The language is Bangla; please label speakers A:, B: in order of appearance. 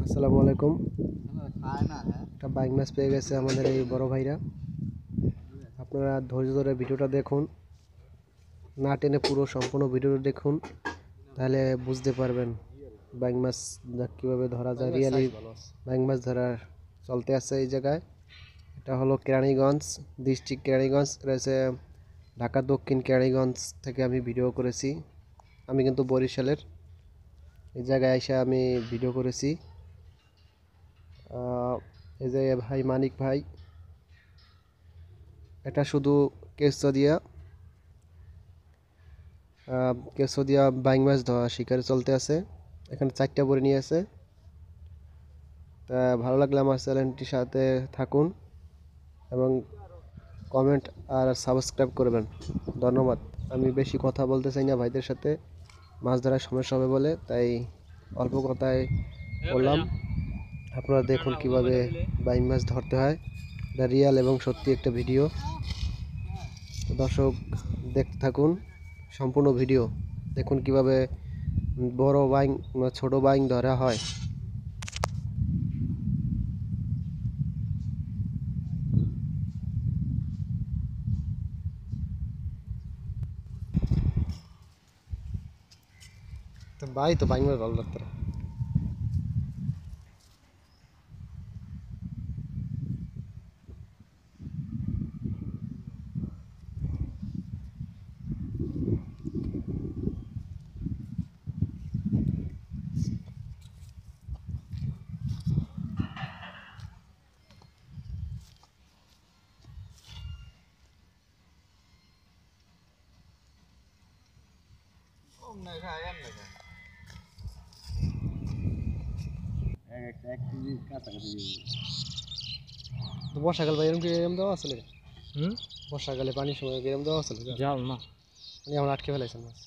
A: আসসালামু আলাইকুম। একটা বাইক ম্যাচ পেয়ে গেছে আমাদের এই বড় ভাইরা। আপনারা ধৈর্য ধরে ভিডিওটা দেখুন, না টেনে পুরো সম্পূর্ণ ভিডিওটা দেখুন, তাহলে বুঝতে পারবেন বাইক মাছ কীভাবে ধরা যায়। রিয়েলি বাইক মাছ ধরার চলতে আছে এই জায়গায়। এটা হলো কেরানীগঞ্জ ডিস্ট্রিক্ট, কেরানীগঞ্জ রয়েছে ঢাকা দক্ষিণ কেরানীগঞ্জ থেকে আমি ভিডিও করেছি। আমি কিন্তু বরিশালের। এই জায়গায় এসে আমি ভিডিও করেছি। এই যে ভাই মানিক ভাই, এটা শুধু কেঁচো দিয়া বাইং মাছ ধরা শিকারে চলতে আছে। এখানে 4টা বড়ি নিয়ে আছে। তা ভালো লাগলে আমার চ্যানেলটির সাথে থাকুন এবং কমেন্ট আর সাবস্ক্রাইব করবেন। ধন্যবাদ। আমি বেশি কথা বলতে চাই না ভাইদের সাথে, মাছ ধরার সমস্যা হবে বলে, তাই অল্প কথায় বললাম। আপনারা দেখুন কিভাবে বাইং মাছ ধরতে হয়। এটা রিয়েল এবং সত্যি একটা ভিডিও। দর্শক দেখতে থাকুন সম্পূর্ণ ভিডিও। দেখুন কিভাবে বড় বাইং ছোট বাইং ধরা হয়। তো ভাই তো বাইং মাছ ভালো লাগতো। তো বর্ষাকাল ভাই এরকম দেওয়া আসলে বর্ষাকালে পানির সময় এরকম দেওয়া আসলে
B: জাল না
A: মানে আমরা আটকে ফেলাইছেন মাছ।